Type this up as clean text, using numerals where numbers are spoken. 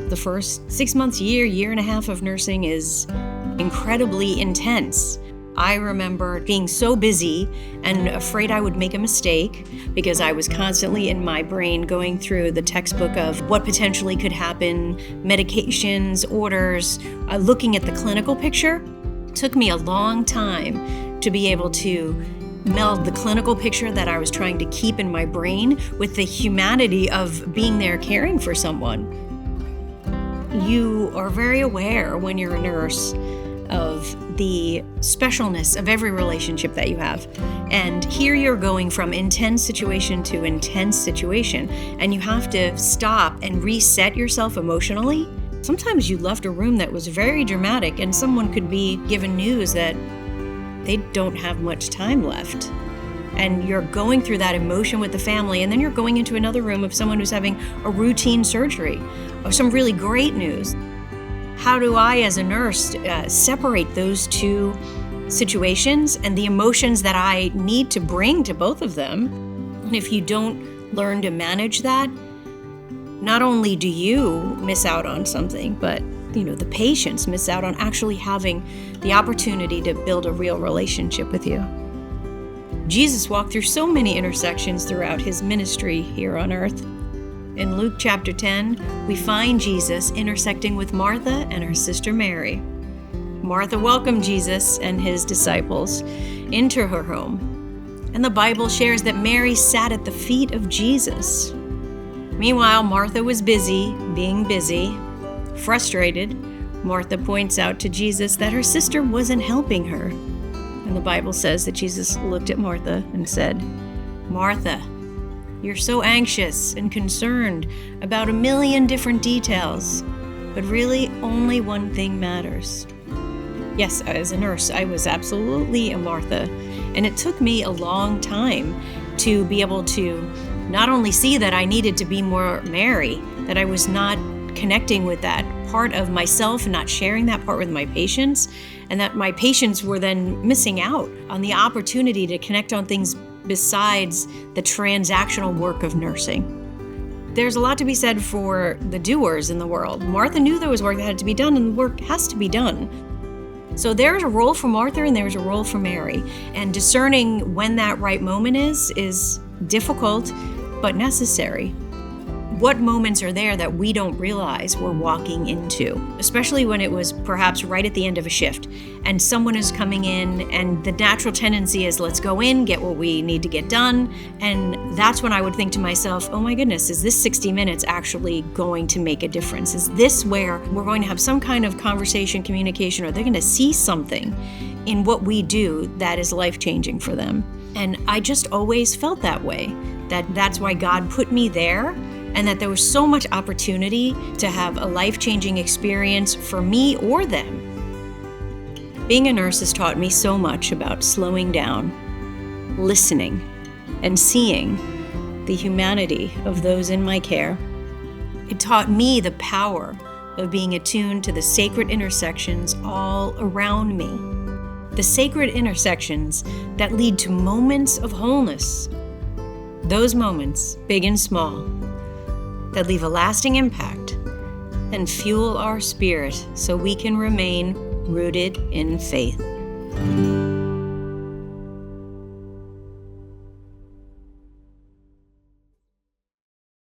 The first 6 months, year and a half of nursing is incredibly intense. I remember being so busy and afraid I would make a mistake because I was constantly in my brain going through the textbook of what potentially could happen, medications, orders, looking at the clinical picture. It took me a long time to be able to meld the clinical picture that I was trying to keep in my brain with the humanity of being there caring for someone. You are very aware when you're a nurse of the specialness of every relationship that you have. And here you're going from intense situation to intense situation, and you have to stop and reset yourself emotionally. Sometimes you left a room that was very dramatic, and someone could be given news that they don't have much time left. And you're going through that emotion with the family, and then you're going into another room of someone who's having a routine surgery or some really great news. How do I, as a nurse, separate those two situations and the emotions that I need to bring to both of them? And if you don't learn to manage that, not only do you miss out on something, but the patients miss out on actually having the opportunity to build a real relationship with you. Jesus walked through so many intersections throughout his ministry here on earth. In Luke chapter 10, we find Jesus intersecting with Martha and her sister Mary. Martha welcomed Jesus and his disciples into her home, and the Bible shares that Mary sat at the feet of Jesus. Meanwhile, Martha was being busy. Frustrated, Martha points out to Jesus that her sister wasn't helping her. And the Bible says that Jesus looked at Martha and said, "Martha, you're so anxious and concerned about a million different details, but really only one thing matters." Yes, as a nurse, I was absolutely a Martha, and it took me a long time to be able to not only see that I needed to be more Mary, that I was not connecting with that part of myself and not sharing that part with my patients, and that my patients were then missing out on the opportunity to connect on things besides the transactional work of nursing. There's a lot to be said for the doers in the world. Martha knew there was work that had to be done, and the work has to be done. So there's a role for Martha and there's a role for Mary. And discerning when that right moment is difficult, but necessary. What moments are there that we don't realize we're walking into, especially when it was perhaps right at the end of a shift and someone is coming in and the natural tendency is let's go in, get what we need to get done. And that's when I would think to myself, oh my goodness, is this 60 minutes actually going to make a difference? Is this where we're going to have some kind of conversation, communication, or they're going to see something in what we do that is life-changing for them? And I just always felt that way, that's why God put me there. And that there was so much opportunity to have a life-changing experience for me or them. Being a nurse has taught me so much about slowing down, listening, and seeing the humanity of those in my care. It taught me the power of being attuned to the sacred intersections all around me. The sacred intersections that lead to moments of wholeness. Those moments, big and small, that leave a lasting impact and fuel our spirit so we can remain rooted in faith.